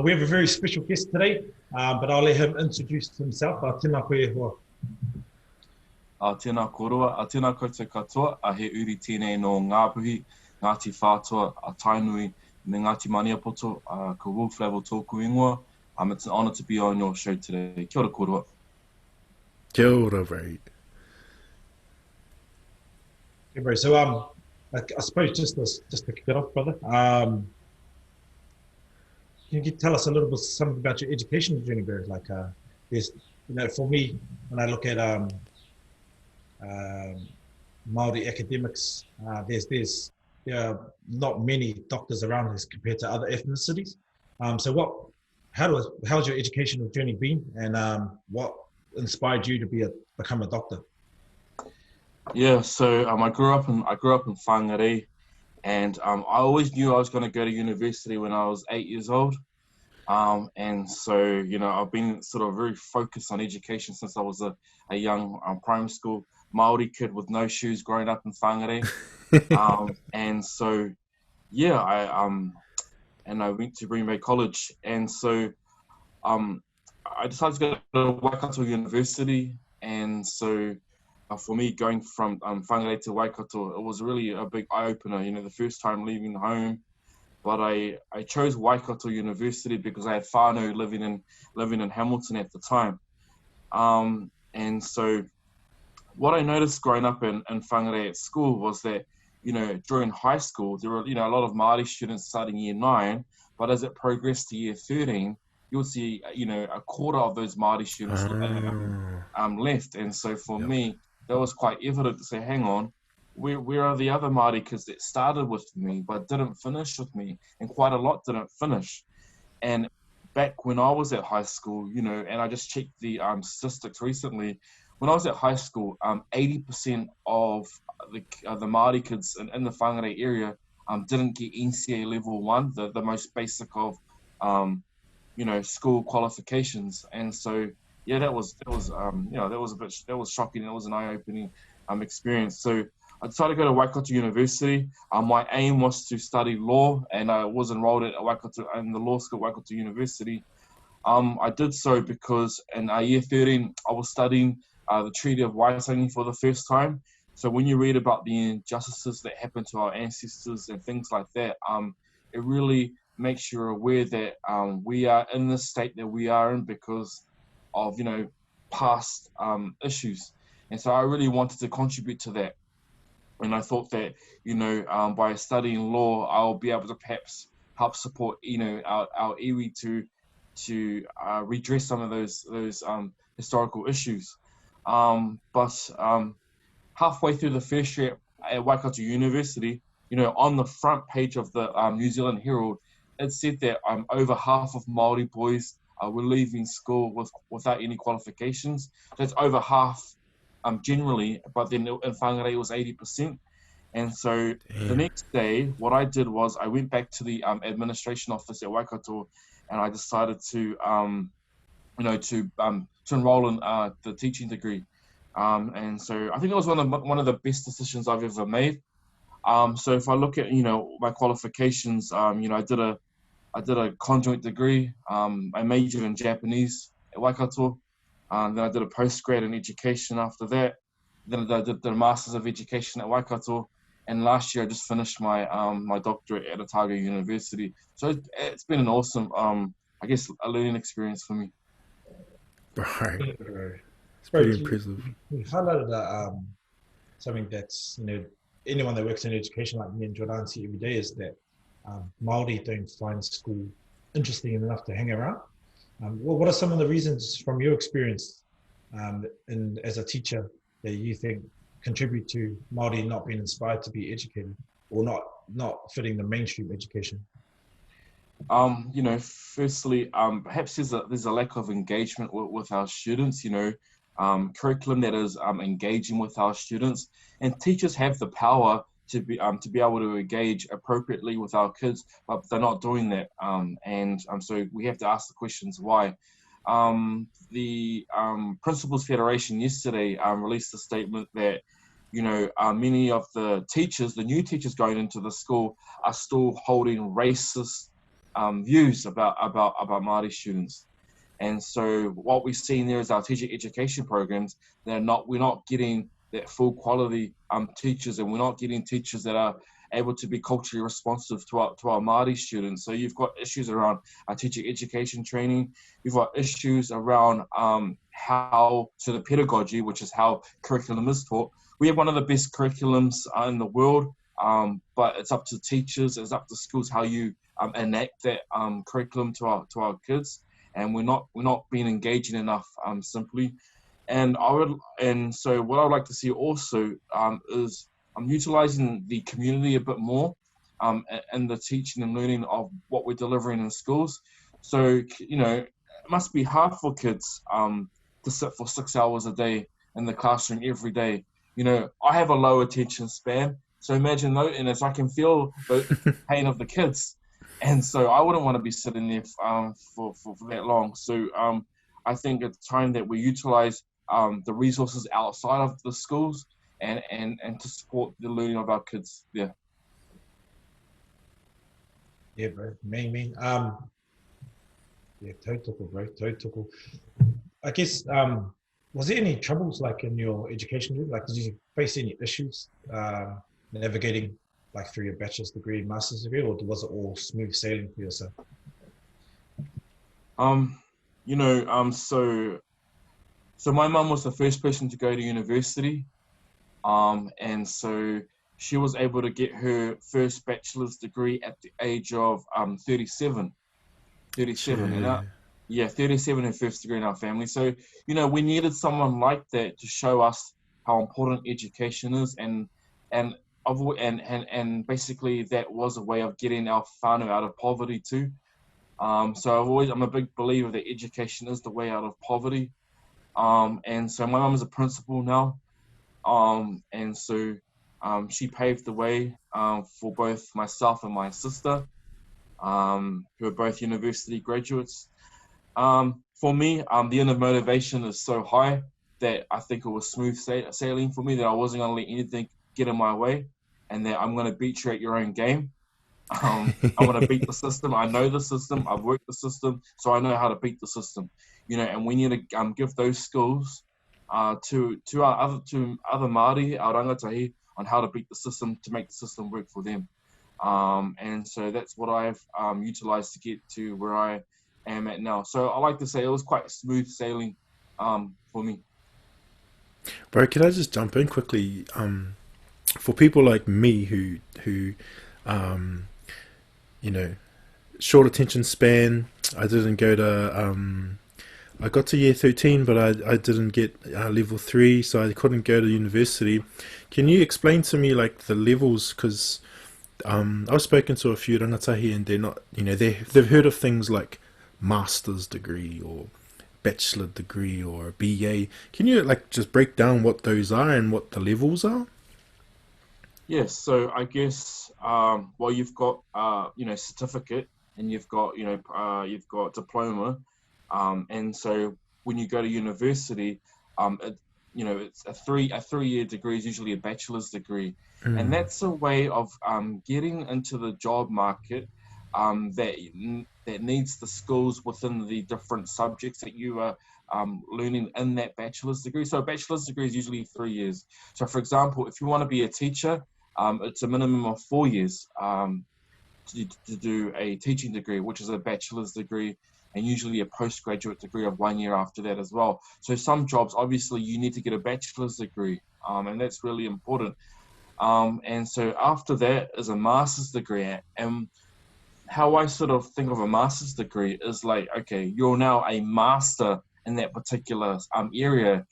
we have a very special guest today, but I'll let him introduce himself. Tēnā koe hoa. Tēnā kōrero, tēnā koutou katoa, he uri tēnei no Ngāpuhi, Ngāti Whātua, Tainui, me Ngāti Maniapoto, ko Will Flavell tōku ingoa. It's an honour to be on your show today. Kia ora kōrero. Kia ora, mate. Okay, bro. So, I suppose just to kick it off, brother, can you tell us a little bit something about your educational journey, bro? Like, there's, for me, when I look at Māori academics, there are not many doctors around as compared to other ethnicities. So, how's your educational journey been, and what inspired you to become a doctor? Yeah, so I grew up in Whangarei, and I always knew I was going to go to university when I was 8 years old. And so, I've been sort of very focused on education since I was a young primary school Māori kid with no shoes growing up in Whangarei. And so, yeah, I went to Green Bay College, and so I decided to go to Waikato University, and so for me, going from Whangarei to Waikato, it was really a big eye-opener, the first time leaving home. But I chose Waikato University because I had whānau living in Hamilton at the time. And so what I noticed growing up in Whangarei at school was that, during high school, there were, a lot of Māori students starting year 9, but as it progressed to year 13, you'll see, a quarter of those Māori students left. And so for me, that was quite evident to say, hang on, where are the other Māori kids that started with me but didn't finish with me? And quite a lot didn't finish. And back when I was at high school, and I just checked the statistics recently, when I was at high school, 80% of the Māori kids in the Whangarei area didn't get NCA level 1, the most basic of school qualifications. And so that was shocking. It was an eye-opening experience. So I decided to go to Waikato University. My aim was to study law, and I was enrolled at in the law school at Waikato University. I did so because in year 13 I was studying the Treaty of Waitangi for the first time. So when you read about the injustices that happened to our ancestors and things like that, it really makes you aware that we are in the state that we are in because of past issues. And so I really wanted to contribute to that. And I thought that, by studying law, I'll be able to perhaps help support, our iwi to redress some of those historical issues. But halfway through the first year at Waikato University, on the front page of the New Zealand Herald, it said that over half of Māori boys were leaving school without any qualifications. That's over half generally, but then in Whangarei it was 80%. And so the next day, what I did was I went back to the administration office at Waikato, and I decided to enroll in the teaching degree. And so I think it was one of the best decisions I've ever made. So if I look at my qualifications, I did a conjoint degree. I majored in Japanese at Waikato. Then I did a postgrad in education after that. Then I did the Masters of Education at Waikato. And last year I just finished my my doctorate at Otago University. So it's been an awesome, a learning experience for me. Right. It's pretty impressive. You highlighted something that's, anyone that works in education like me and Jordan see every day is that Māori don't find school interesting enough to hang around. What are some of the reasons from your experience and as a teacher that you think contribute to Māori not being inspired to be educated or not fitting the mainstream education? Firstly, perhaps there's a lack of engagement with our students, curriculum that is engaging with our students, and teachers have the power to be able to engage appropriately with our kids, but they're not doing that. So we have to ask the questions why. The Principals Federation yesterday released a statement that many of the teachers, the new teachers going into the school, are still holding racist views about Māori students. And so what we're seeing there is our teacher education programs. We're not getting that full quality teachers, and we're not getting teachers that are able to be culturally responsive to our Māori students. So you've got issues around our teacher education training. You've got issues around the pedagogy, which is how curriculum is taught. We have one of the best curriculums in the world, but it's up to teachers, it's up to schools how you enact that curriculum to our kids. And we're not being engaging enough, simply. And so what I would like to see also is utilizing the community a bit more, and the teaching and learning of what we're delivering in schools. So it must be hard for kids to sit for 6 hours a day in the classroom every day. I have a low attention span, so imagine though, and I can feel the pain of the kids. And so I wouldn't want to be sitting there for that long. So I think it's time that we utilize the resources outside of the schools and to support the learning of our kids there. Yeah, bro. Mean. Yeah, tautoko, bro. Tautoko. I guess, was there any troubles like in your education group? Like, did you face any issues navigating like through your bachelor's degree, master's degree, or was it all smooth sailing for yourself? So my mum was the first person to go to university, and so she was able to get her first bachelor's degree at the age of 37. 37, and 37, her first degree in our family. So we needed someone like that to show us how important education is, and basically that was a way of getting our whānau out of poverty too. So I'm a big believer that education is the way out of poverty. And so my mum is a principal now. And so she paved the way for both myself and my sister, who are both university graduates. For me, the inner motivation is so high that I think it was smooth sailing for me, that I wasn't going to let anything get in my way, and that I'm going to beat you at your own game. I want to beat the system. I know the system. I've worked the system, so I know how to beat the system. And we need to give those skills to other Māori, our rangatahi, on how to beat the system, to make the system work for them. And so that's what I've utilized to get to where I am at now. So I like to say it was quite smooth sailing for me. Bro, can I just jump in quickly? For people like me who short attention span, I didn't go to I got to year 13, but I didn't get level 3, so I couldn't go to university. Can you explain to me like the levels? Because I've spoken to a few rangatahi, and they're not, they've heard of things like master's degree or bachelor degree or a BA. Can you like just break down what those are and what the levels are? Yes, so I guess you've got certificate, and you've got diploma, and so when you go to university, it's a 3-year degree is usually a bachelor's degree, and that's a way of getting into the job market that needs the skills within the different subjects that you are learning in that bachelor's degree. So a bachelor's degree is usually 3 years. So for example, if you want to be a teacher, it's a minimum of 4 years to do a teaching degree, which is a bachelor's degree, and usually a postgraduate degree of 1 year after that as well. So some jobs, obviously, you need to get a bachelor's degree, and that's really important. And so after that is a master's degree. And how I sort of think of a master's degree is like, okay, you're now a master in that particular area,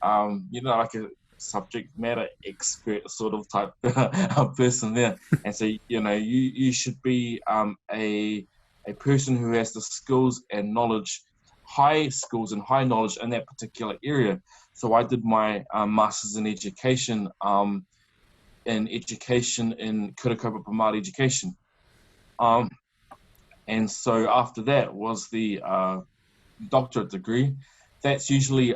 like a subject matter expert sort of type person there. And so, you should be a person who has the skills and knowledge, high skills and high knowledge in that particular area. So I did my master's in education, in kōrero Māori education. And so after that was the doctorate degree. That's usually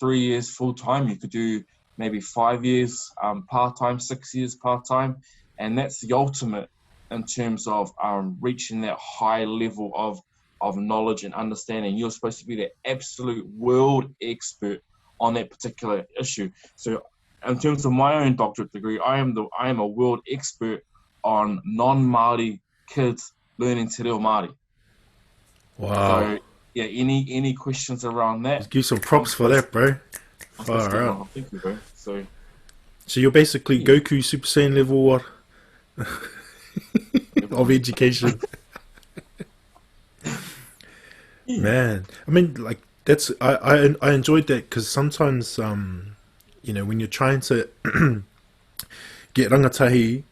3 years full-time. You could do maybe 5 years part-time, 6 years part-time. And that's the ultimate in terms of reaching that high level of knowledge and understanding. You're supposed to be the absolute world expert on that particular issue. So in terms of my own doctorate degree, I am a world expert on non-Māori kids learning te reo Māori. Wow. So yeah, any questions around that? Give some props for that, bro. Far out. Thank you, bro. So you're basically Goku Super Saiyan level what? Of education. Man, I mean, like that's I enjoyed that because sometimes you know, when you're trying to get rangatahi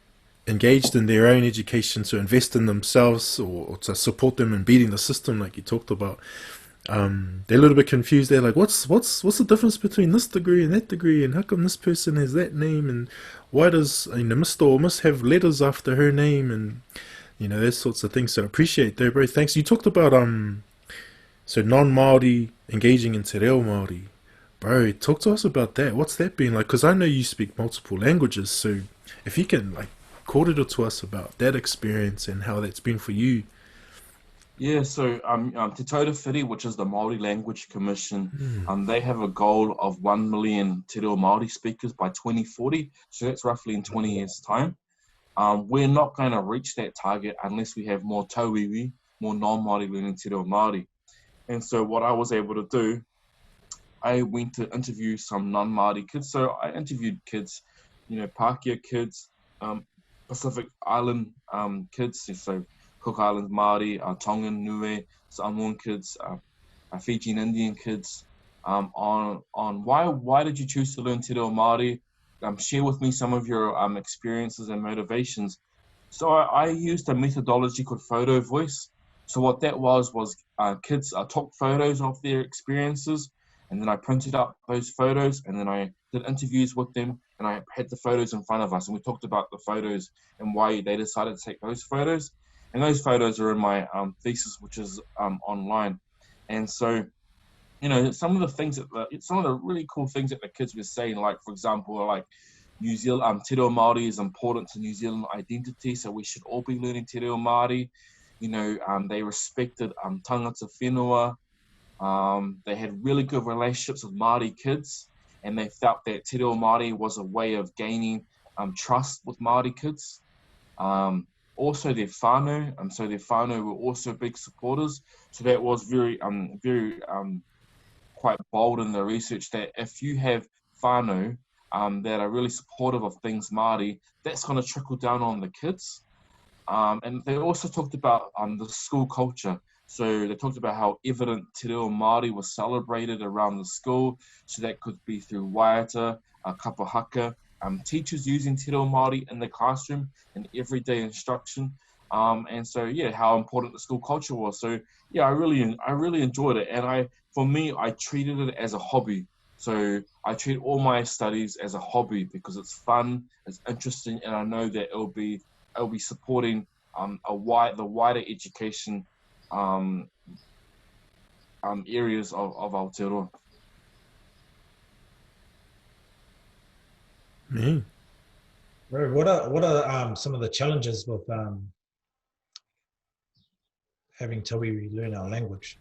engaged in their own education, to invest in themselves or to support them in beating the system, like you talked about, they're a little bit confused. They're like, what's the difference between this degree and that degree, and how come this person has that name, and why does, you know, Mr. or Miss have letters after her name, and you know, those sorts of things. So I appreciate that, bro. Thanks. You talked about so non-Māori engaging in te reo Māori. Bro, talk to us about that. What's that been like? Because I know you speak multiple languages, so if you can like kōrero to us about that experience and how that's been for you. Yeah, so Te Taura Whiri, which is the Māori Language Commission, they have a goal of 1 million te reo Māori speakers by 2040, so that's roughly in 20 years' time. We're not going to reach that target unless we have more tauiwi, more non-Māori learning te reo Māori. And so what I was able to do, I went to interview some non-Māori kids. So I interviewed kids, you know, Pākehā kids, Pacific Island kids, so Cook Islands Māori, Tongan, Niue, Samoan kids, Fijian Indian kids, on why did you choose to learn te reo Māori? Share with me some of your experiences and motivations. So I used a methodology called photo voice. So what that was kids took photos of their experiences, and then I printed up those photos, and then I did interviews with them, and I had the photos in front of us, and we talked about the photos and why they decided to take those photos. And those photos are in my thesis, which is online. And so, you know, some of the really cool things that the kids were saying, like, for example, like New Zealand, te reo Māori is important to New Zealand identity, so we should all be learning te reo Māori. You know, they respected tangata whenua. They had really good relationships with Māori kids, and they felt that te reo Māori was a way of gaining trust with Māori kids. Also their whānau, so their whānau were also big supporters. So that was very quite bold in the research, that if you have whānau that are really supportive of things Māori, that's going to trickle down on the kids. And they also talked about the school culture. So they talked about how evident te reo Māori was celebrated around the school. So that could be through waiata, kapa haka, teachers using te reo Māori in the classroom and everyday instruction. And so, yeah, how important the school culture was. So, yeah, I really enjoyed it. And I treated it as a hobby. So I treat all my studies as a hobby because it's fun, it's interesting, and I know that it'll be supporting the wider education areas of Aotearoa. Me. What are some of the challenges with having Tawi learn our language?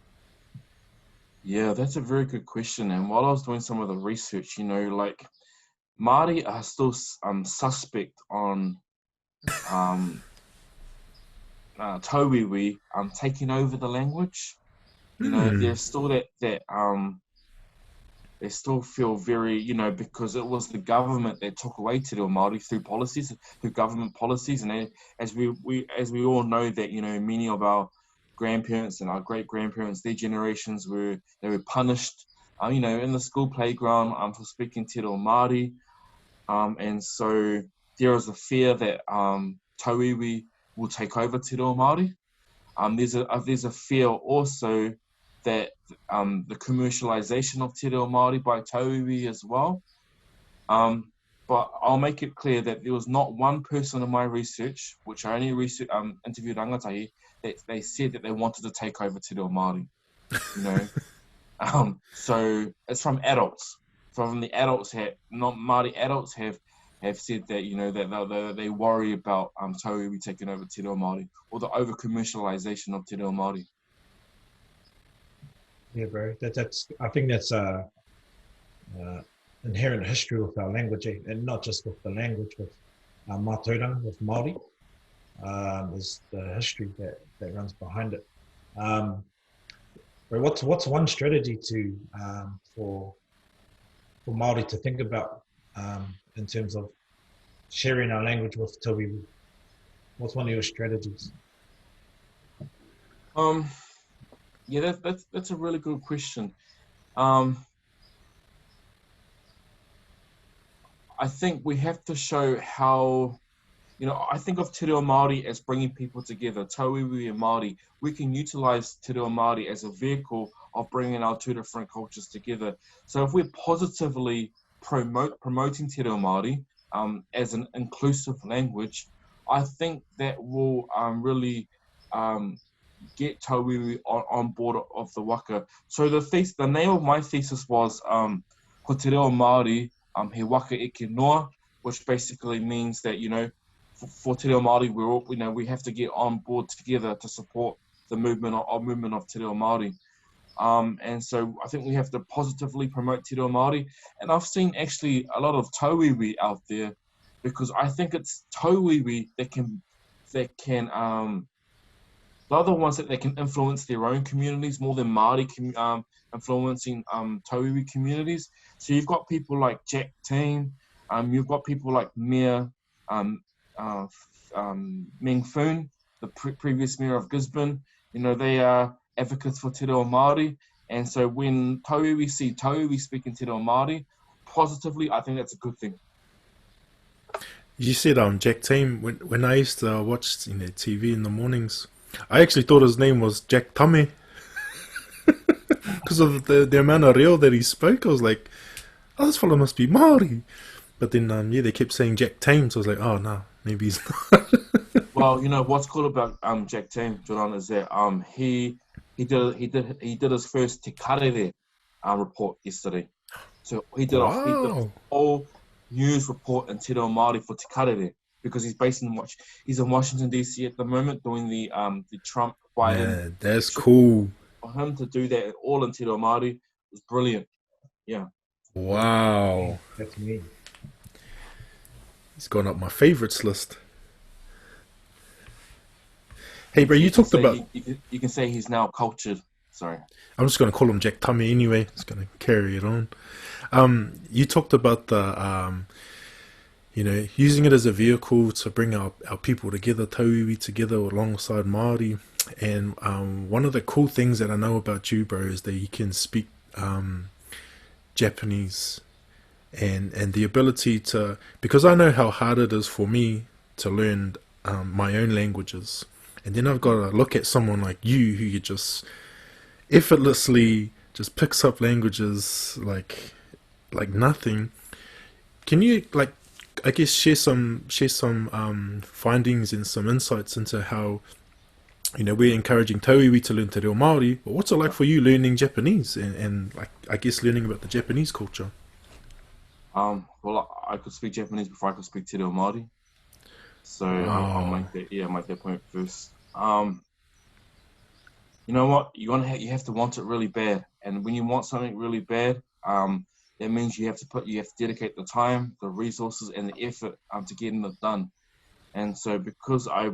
Yeah, that's a very good question. And while I was doing some of the research, you know, like Māori are still suspect on tauiwi taking over the language. You know, there's still that they still feel very, you know, because it was the government that took away te reo Māori through government policies, and as we all know that, you know, many of our grandparents and our great grandparents, their generations were punished, you know, in the school playground for speaking te reo Māori, and so there is a fear that tauiwi will take over te reo Māori. There's a fear also that the commercialization of te reo Māori by tauiwi as well. But I'll make it clear that there was not one person in my research, which I only interviewed rangatahi, that they said that they wanted to take over te reo Māori. You know, so it's from adults. From the adults Māori adults have have said that, you know, that they worry about tauiwi taking over te reo Māori, or the over-commercialisation of te reo Māori. Yeah, bro. That's. I think that's inherent history with our language, and not just with the language, with our mātauranga, with Māori. Is the history that runs behind it. But what's one strategy to for Māori to think about in terms of sharing our language with tauiwi? What's one of your strategies? Yeah, that's a really good question. I think we have to show how, you know, I think of te reo Māori as bringing people together, tauiwi and Māori. We can utilize te reo Māori as a vehicle of bringing our two different cultures together. So if we're positively promoting te reo Māori as an inclusive language, I think that will really get tauiwi on board of the waka. So the name of my thesis was ko te reo Māori he waka eke noa, which basically means that, you know, for te reo Māori, we're all, you know, we have to get on board together to support the movement of te reo Māori. And so I think we have to positively promote te reo Māori. And I've seen actually a lot of tauiwi out there, because I think it's tauiwi that can they're the ones that they can influence their own communities more than Māori influencing tauiwi communities. So you've got people like Jack Team, you've got people like Mayor Meng Foon, the previous mayor of Gisborne. You know, they are advocates for te reo Māori. And so when tauiwi see tauiwi speaking te reo Māori positively, I think that's a good thing. You said Jack Team. When I used to watch TV in the mornings, I actually thought his name was Jack Tame because of the amount of reo that he spoke. I was like, oh, this fellow must be Māori. But then, they kept saying Jack Tame, so I was like, oh, no, maybe he's not. Well, you know, what's cool about Jack Tame, Jordan, is that he did his first Te Karere report yesterday. So he did a whole news report in te reo Māori for Te Karere, because he's based he's in Washington DC at the moment doing the Trump Biden. Man, that's cool. For him to do that all in te reo Māori was brilliant. Yeah. Wow. That's me. He's gone up my favorites list. Hey, bro, you talked about. You can say he's now cultured. Sorry. I'm just going to call him Jack Tummy anyway. Just going to carry it on. You talked about the. Using it as a vehicle to bring our people together, tauiwi together alongside Māori. And one of the cool things that I know about you, bro, is that you can speak Japanese, and the ability to, because I know how hard it is for me to learn my own languages. And then I've got to look at someone like you who just effortlessly just picks up languages like nothing. Can you I guess share some findings and some insights into how we're encouraging tauiwi to learn te reo Māori, but what's it like for you learning Japanese and I guess learning about the Japanese culture? Well, I could speak Japanese before I could speak te reo Māori, so I'll make that point first. You know what? You have to want it really bad, and when you want something really bad, that means you have to dedicate the time, the resources, and the effort to getting it done. And so, because I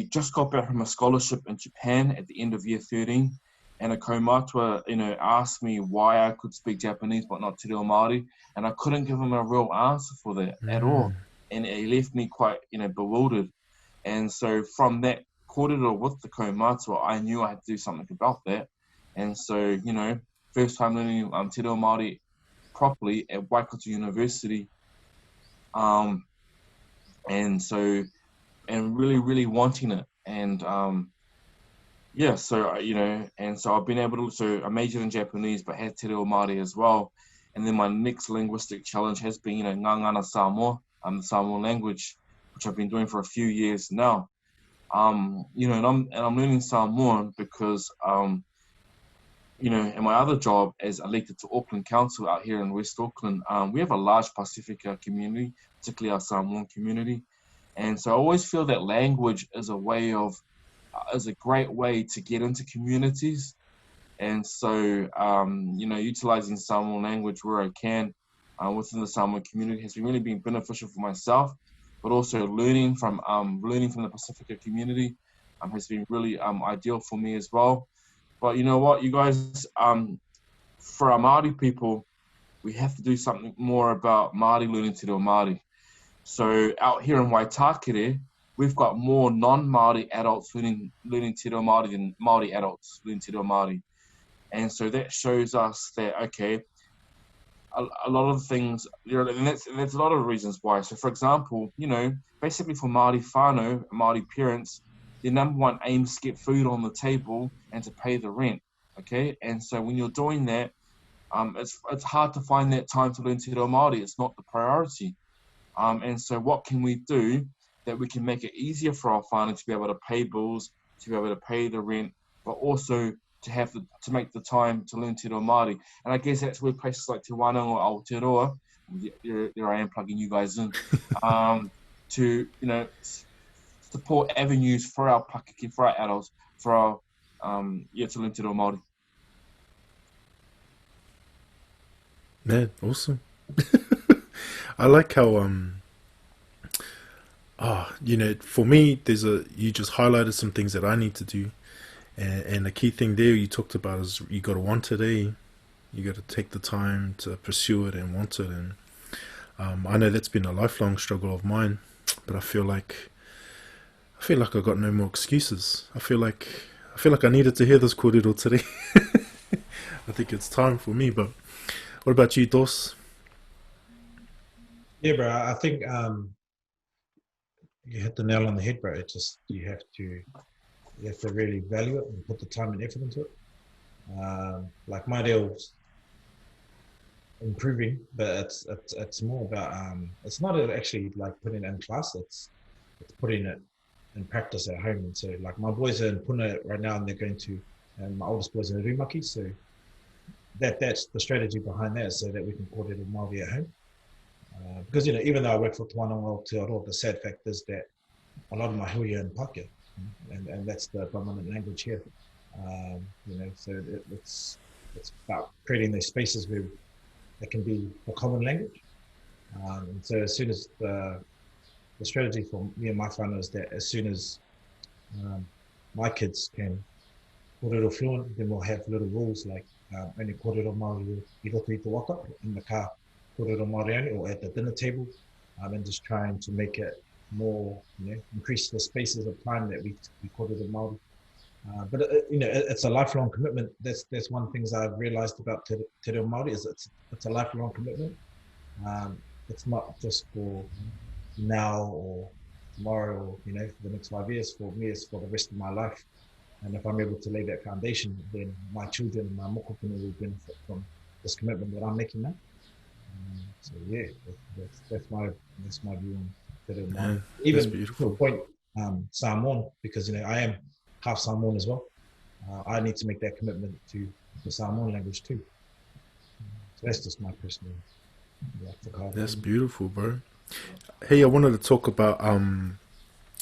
just got back from a scholarship in Japan at the end of year 13, and a kaumātua, asked me why I could speak Japanese but not te reo Māori, and I couldn't give him a real answer for that at all, and it left me quite bewildered. And so, from that kōrero with the kaumātua, I knew I had to do something about that. And so, first time learning te reo Māori properly at Waikato University, and really, really wanting it, and so I've been able to. So I majored in Japanese, but had te reo Māori as well. And then my next linguistic challenge has been, ngangana Samoa, the Samoan language, which I've been doing for a few years now. And I'm learning Samoan because in my other job as elected to Auckland Council out here in West Auckland, we have a large Pacifica community, particularly our Samoan community. And so I always feel that language is is a great way to get into communities. And so, utilizing Samoan language where I can within the Samoan community has really been beneficial for myself, but also learning from the Pacifica community has been really ideal for me as well. But you know what, you guys, for our Māori people, we have to do something more about Māori learning Te Reo Māori. So out here in Waitakere, we've got more non-Māori adults learning Te Reo Māori than Māori adults learning Te Reo Māori. And so that shows us that, okay, a lot of things, and that's a lot of reasons why. So for example, basically for Māori whānau, Māori parents, their number one aim is to get food on the table and to pay the rent, okay? And so when you're doing that, it's hard to find that time to learn Te Reo Māori. It's not the priority. And so what can we do that we can make it easier for our whānau to be able to pay bills, to be able to pay the rent, but also to make the time to learn Te Reo Māori. And I guess that's where places like Te Wānanga or Aotearoa, there I am plugging you guys in, to support avenues for our Pakeke, for our adults, for our to learn Te Reo Māori. Man, awesome. I like how for me, you just highlighted some things that I need to do. And the key thing there you talked about is you got to want it, eh? You got to take the time to pursue it and want it. And I know that's been a lifelong struggle of mine, but I feel like I got no more excuses. I feel like I needed to hear this kōrero today. I think it's time for me. But what about you, Dos? Yeah, bro. I think you hit the nail on the head, bro. It's just you have to really value it and put the time and effort into it. Like my deal's improving, but it's more about it's not actually like putting it in class. It's putting it in practice at home. And so like my boys are in Puna right now, and they're going to, and my oldest boys are in Rimaki. So that's the strategy behind that, so that we can kōrero Māori at home. Because even though I work for Te Wānanga o Aotearoa, the sad fact is that a lot of my hui are in Pākehā. And that's the dominant language here. So it's about creating these spaces where it can be a common language. And so as soon as the strategy for me and my whānau is that as soon as my kids can kōrero fluent, then we'll have little rules like only kōrero Māori I roto I te waka, in the car kōrero Māori only, or at the dinner table, and just trying to make it more, increase the spaces of time that we kōrero Māori. But it's a lifelong commitment. That's one thing I've realized about Te Reo Māori is it's a lifelong commitment. It's not just for now or tomorrow or for the next 5 years. For me, it's for the rest of my life. And if I'm able to lay that foundation, then my children and my mokopuna will benefit from this commitment that I'm making now. So yeah, that's my view on Te Reo Māori. Even to a point, Samoan, because I am half Samoan as well. I need to make that commitment to the Samoan language too. So that's just my personal. That's beautiful, bro. Hey, I wanted to talk about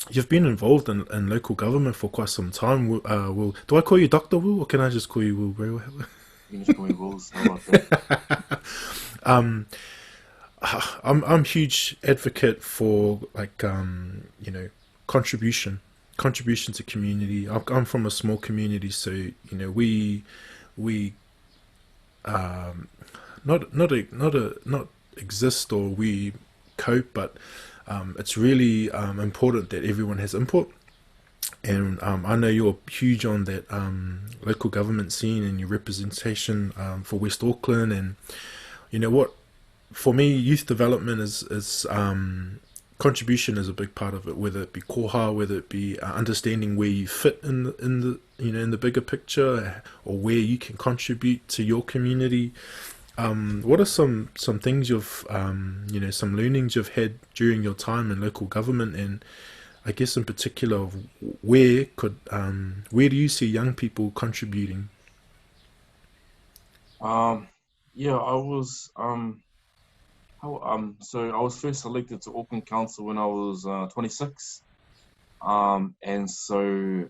you've been involved in local government for quite some time. Will, do I call you Dr. Will, or can I just call you Will, bro? You can just call me Will. I'm a huge advocate for contribution to community. I'm from a small community, so we not exist or we cope, but it's really important that everyone has input. And I know you're huge on that local government scene and your representation for West Auckland. And you know what? For me, youth development is contribution is a big part of it. Whether it be koha, whether it be understanding where you fit in the bigger picture, or where you can contribute to your community. What are some things you've some learnings you've had during your time in local government, and I guess in particular where do you see young people contributing? Yeah, I was so I was first elected to Auckland Council when I was 26. And so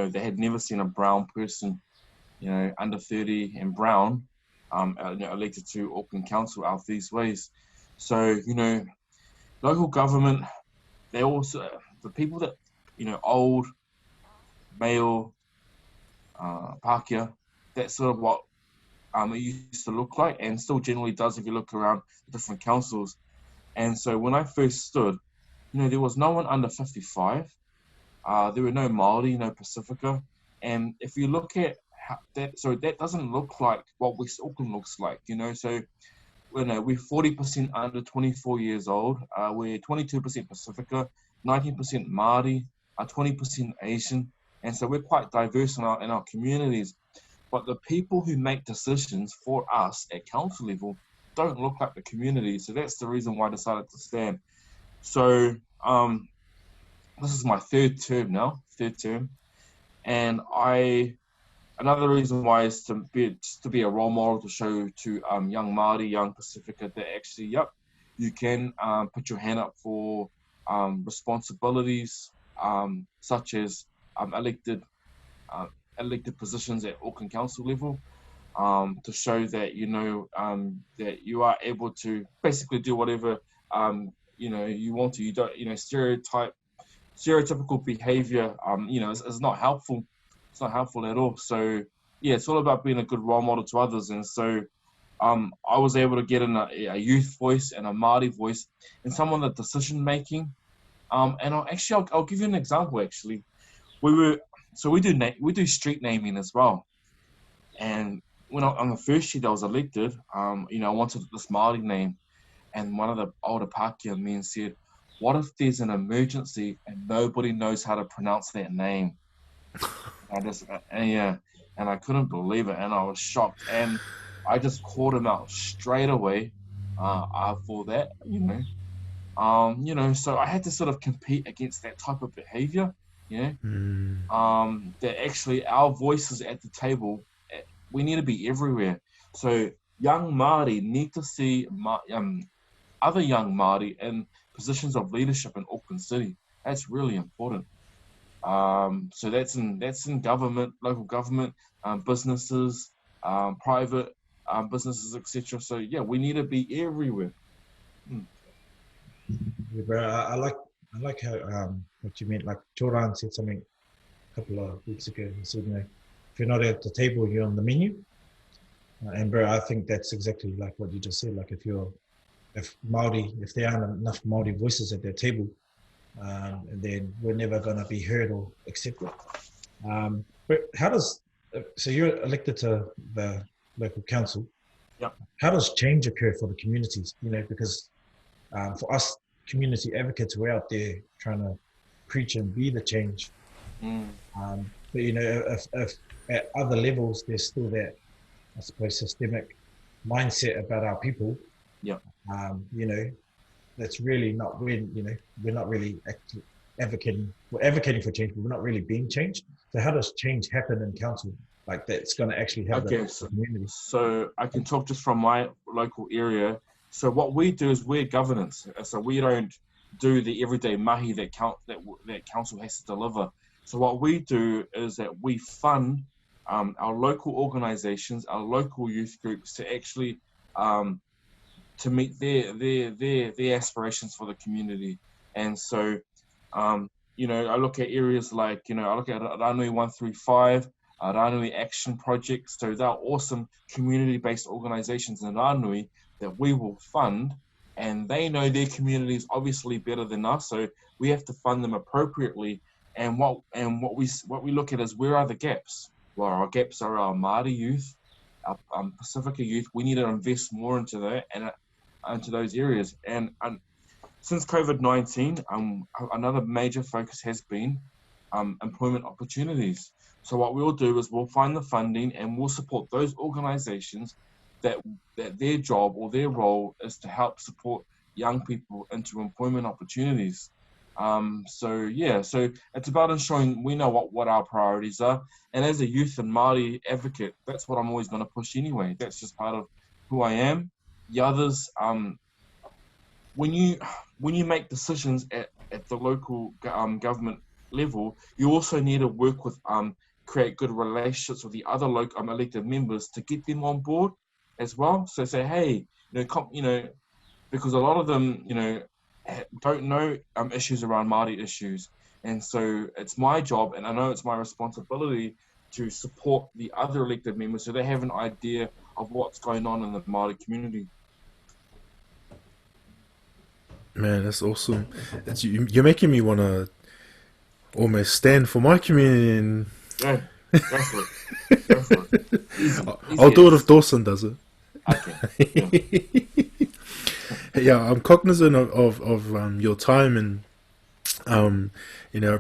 they had never seen a brown person, under 30 and brown, elected to Auckland Council out these ways. So, local government, they also, the people that, old, male, Pākehā, that's sort of what it used to look like, and still generally does if you look around the different councils. And so when I first stood, there was no one under 55. There were no Māori, no Pacifica. And if you look at that, so that doesn't look like what West Auckland looks like, So, we're 40% under 24 years old. We're 22% Pacifica, 19% Māori, 20% Asian. And so we're quite diverse in our communities. But the people who make decisions for us at council level don't look like the community. So that's the reason why I decided to stand. So this is my third term. And another reason why is to be a role model to show to young Māori, young Pacifica that actually, you can put your hand up for responsibilities such as elected positions at Auckland Council level, to show that that you are able to basically do whatever you want to. You don't stereotypical behavior is not helpful. It's not helpful at all. So yeah, it's all about being a good role model to others. And so I was able to get in a youth voice and a Māori voice in some of the decision making. And I'll give you an example. Actually, we do street naming as well. And when on the first year I was elected, I wanted this Māori name, and one of the older Pākehā men said, "What if there's an emergency and nobody knows how to pronounce that name?" And I couldn't believe it, and I was shocked, and I just called him out straight away for that, So I had to sort of compete against that type of behavior, that actually our voices at the table, we need to be everywhere. So young Māori need to see other young Māori in positions of leadership in Auckland City. That's really important. So that's in government, local government, businesses, private businesses, etc. So yeah, we need to be everywhere. Yeah, bro, I like how what you meant. Like Joran said something a couple of weeks ago. He said, if you're not at the table, you're on the menu. And bro, I think that's exactly like what you just said. Like if there aren't enough Māori voices at their table, then we're never going to be heard or accepted. But so you're elected to the local council. Yeah. How does change occur for the communities? Because for us community advocates, we're out there trying to preach and be the change. But if at other levels there's still that, I suppose, systemic mindset about our people. Yeah. That's really not when we're not really advocating. We're advocating for change, but we're not really being changed. So how does change happen in council? Like that's going to actually help the community. So I can talk just from my local area. So what we do is we're governance. So we don't do the everyday mahi that council has to deliver. So what we do is that we fund our local organisations, our local youth groups to actually to meet their aspirations for the community. And so, I look at areas like, I look at Ranui 135, Ranui Action Project. So they're awesome community-based organizations in Ranui that we will fund, and they know their communities obviously better than us. So we have to fund them appropriately. And what we look at is, where are the gaps? Well, our gaps are our Māori youth, our Pacifica youth. We need to invest more into that and into those areas. And since COVID-19, another major focus has been employment opportunities. So what we'll do is we'll find the funding and we'll support those organizations that their job or their role is to help support young people into employment opportunities. So it's about ensuring we know what our priorities are. And as a youth and Māori advocate, that's what I'm always going to push anyway. That's just part of who I am. The others, when you make decisions at the local government level, you also need to work with create good relationships with the other local elected members to get them on board as well. So say, hey, because a lot of them, don't know issues around Māori issues. And so it's my job, and I know it's my responsibility to support the other elected members so they have an idea of what's going on in the Māori community. Man, that's awesome. You're making me want to almost stand for my community. And Yeah, go for it. Go for it. Easy I'll do it if Dawson does it. Okay. Yeah. Yeah, I'm cognizant of your time, and I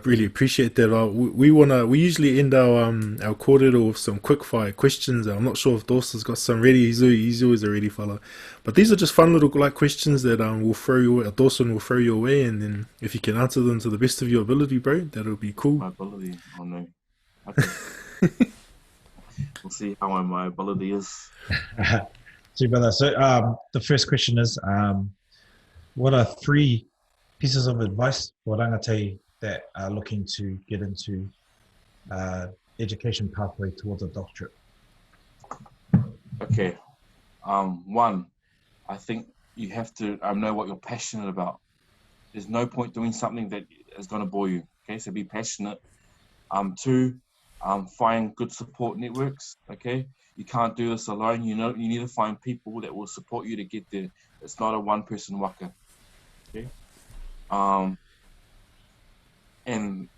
really appreciate that. We usually end our kōrero with some quick fire questions. I'm not sure if Dawson's got some ready. He's always a ready fella, but these are just fun little questions that Dawson will throw your way, and then if you can answer them to the best of your ability, bro, that'll be cool. My ability, oh no. Okay. We'll see how my ability is. See, brother. So the first question is, what are 3 pieces of advice for Rangatahi that are looking to get into education pathway towards a doctorate? Okay. One, I think you have to know what you're passionate about. There's no point doing something that is going to bore you. Okay, so be passionate. 2, find good support networks. Okay, you can't do this alone. You need to find people that will support you to get there. It's not a one-person waka. Okay. And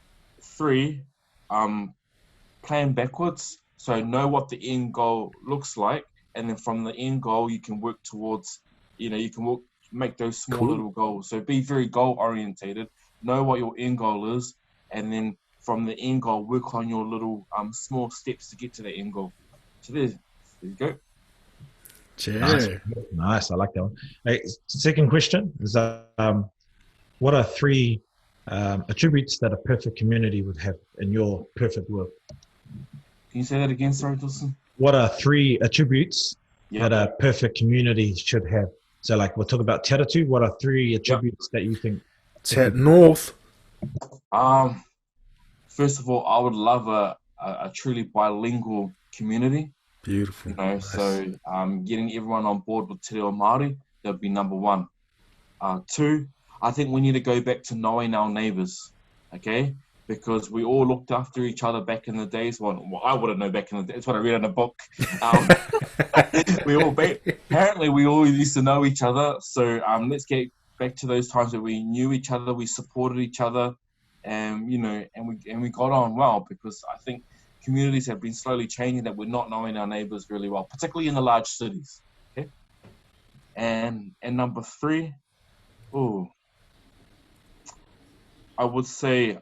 3, plan backwards. So know what the end goal looks like, and then from the end goal you can work towards. Make those small little goals. So be very goal orientated. Know what your end goal is, and then from the end goal, work on your little small steps to get to the end goal. So there you go. Yeah. Nice. I like that one. Hey, second question is, what are 3 attributes that a perfect community would have in your perfect world? Can you say that again? Sorry, Dawson. What are 3 attributes that a perfect community should have? So, like, we'll talk about te ratu. What are 3 attributes that you think? Tat North. First of all, I would love a truly bilingual community. Beautiful. Nice. So getting everyone on board with te reo Māori, that would be number 1. 2, I think we need to go back to knowing our neighbours, okay? Because we all looked after each other back in the days. Well, I wouldn't know back in the days. That's what I read in a book. Apparently we all used to know each other. So let's get back to those times that we knew each other, we supported each other, and we got on well. Because I think communities have been slowly changing that we're not knowing our neighbours really well, particularly in the large cities. Okay. And number 3, I would say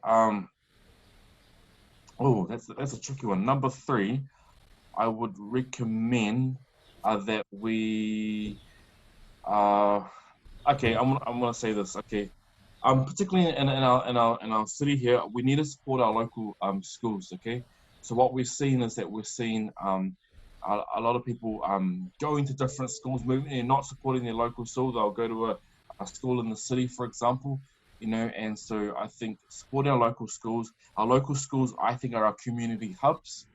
that's a tricky one. Number 3, I would recommend that we okay. I'm gonna say this. Okay, particularly in our city here, we need to support our local schools. Okay, so what we've seen is that we're seeing a lot of people going to different schools, moving and not supporting their local school. They'll go to a school in the city, for example. And so I think support our local schools. Our local schools, I think, are our community hubs,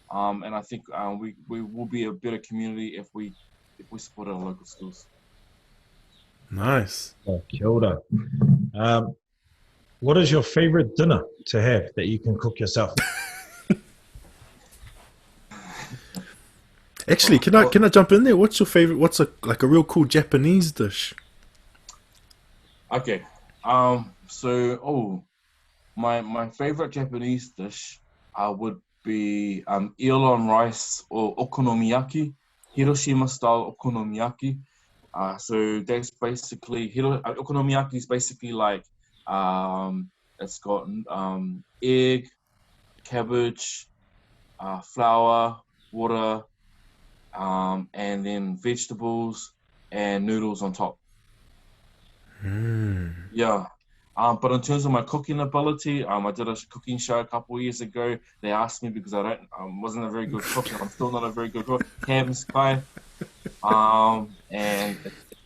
and I think we will be a better community if we support our local schools. Nice. Oh, kia ora. What is your favorite dinner to have that you can cook yourself? Actually, can I jump in there? What's your favorite? What's a real cool Japanese dish? Okay. My favorite Japanese dish would be eel on rice or okonomiyaki, Hiroshima style okonomiyaki. So that's basically okonomiyaki is basically like it's got egg, cabbage, flour, water, and then vegetables and noodles on top. Mm. Yeah. But in terms of my cooking ability, I did a cooking show a couple of years ago. They asked me because I wasn't a very good cook, and I'm still not a very good cook. Ham sky, and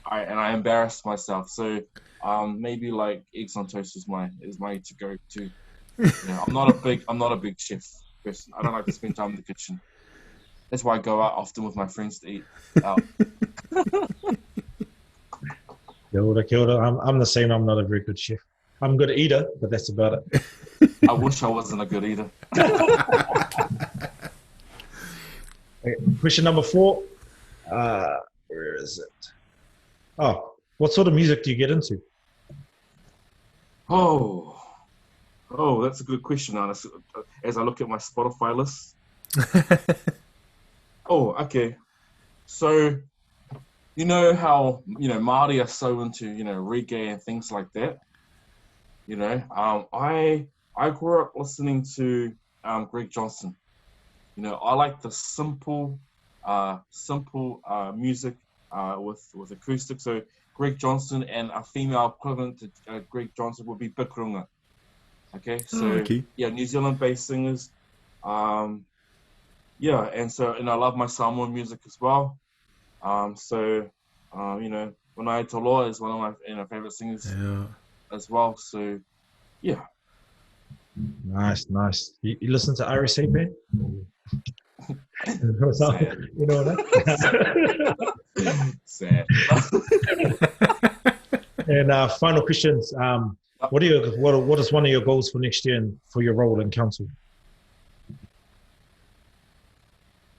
I embarrassed myself. So maybe like eggs on toast is my to go to. I'm not a big chef person. I don't like to spend time in the kitchen. That's why I go out often with my friends to eat out. Kia ora. I'm the same. I'm not a very good chef. I'm a good eater, but that's about it. I wish I wasn't a good eater. Okay, question number 4. Where is it? Oh, what sort of music do you get into? Oh, that's a good question, Anas. As I look at my Spotify list. Oh, okay. So, you know how, Māori are so into, reggae and things like that. I grew up listening to Greg Johnson. I like the simple music with acoustic. So Greg Johnson, and a female equivalent to Greg Johnson would be Bikrunga. Okay, so New Zealand-based singers. And so I love my Samoan music as well. Wanae Toloa is one of my favorite singers as well. So yeah. Nice. You listen to RSA, man? Sad. You know that? Sad. And final questions. What is one of your goals for next year and for your role in council?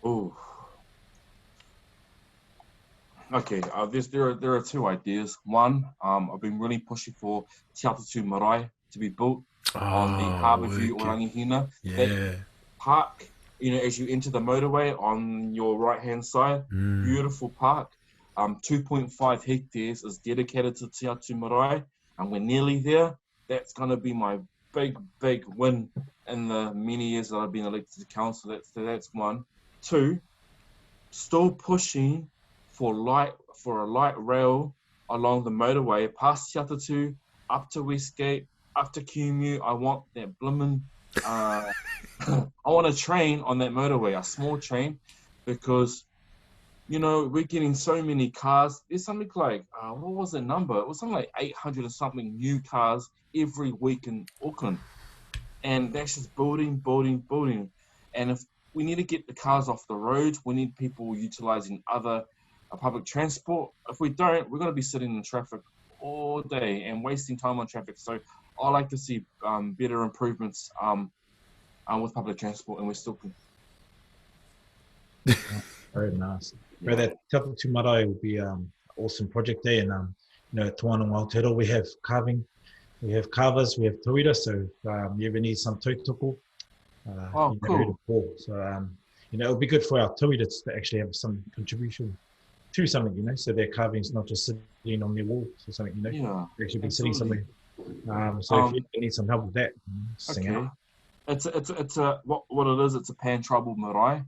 Oh. Okay. There are 2 ideas. One, I've been really pushing for Te Atatu Marae to be built on the Harbour View Orangihina. Yeah. That park, as you enter the motorway on your right-hand side, beautiful park. 2.5 hectares is dedicated to Te Atatu Marae, and we're nearly there. That's going to be my big win in the many years that I've been elected to council. That's 1. 2, still pushing for a light rail along the motorway past Te Atatu, up to Westgate, up to Kimu. I want that blimmin', I want a train on that motorway, a small train, because, we're getting so many cars. There's something like, what was the number? It was something like 800 or something new cars every week in Auckland. And that's just building. And if we need to get the cars off the road, we need people utilising other public transport. If we don't, we're going to be sitting in traffic all day and wasting time on traffic. So I like to see better improvements with public transport, and we're still. Very nice. Yeah. That Te Atatu Marae will be an awesome project there. And at Tuanong Aotearoa, we have carving, we have carvers, we have tauira. So if you ever need some tautoko, cool. So it'll be good for our tauiras to actually have some contribution to something, so their carving's not just sitting on their wall or something, actually be sitting somewhere. So if you need some help with that, sing out. It's what it is. It's a pan-tribal marae.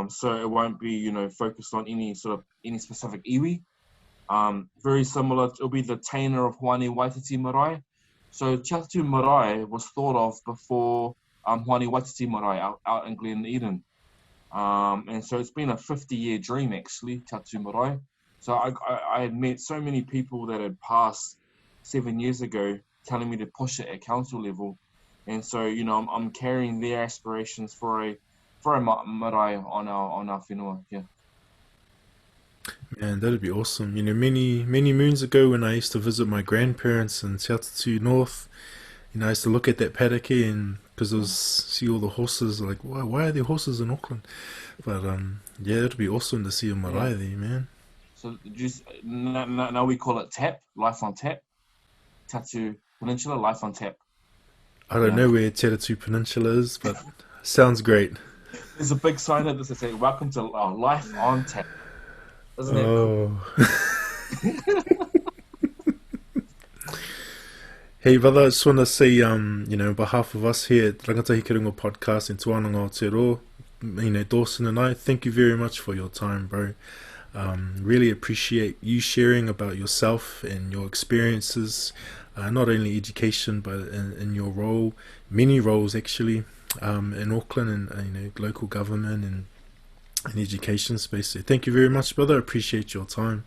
So it won't be focused on any specific iwi. Very similar. It'll be the Tainer of Hwane Waititi Marae. So Te Atatu Marae was thought of before Hwane Waititi Marae out in Glen Eden. And so it's been a 50-year dream, actually, Te Atatu Marae. So I had met so many people that had passed 7 years ago telling me to push it at council level. And so, I'm carrying their aspirations for a marae on our whenua, yeah. Man, that'd be awesome. Many moons ago when I used to visit my grandparents in Te Atatu North, I used to look at that paddock and because see all the horses, like, why are there horses in Auckland? But it'd be awesome to see a marae there, man. So now we call it TAP, Life on Tap. Te Atatu Peninsula, Life on Tap. I don't know where Te Atatu Peninsula is, but sounds great. There's a big sign that says, "Welcome to Life on Tap." Isn't it cool? Hey brother, I just want to say, on behalf of us here at Rangatahi Kiringo Podcast in Tuanong Aotearoa, Dawson and I, thank you very much for your time, bro. Really appreciate you sharing about yourself and your experiences not only education, but in your role, many roles actually, in Auckland and local government and education space. So thank you very much, brother. I appreciate your time.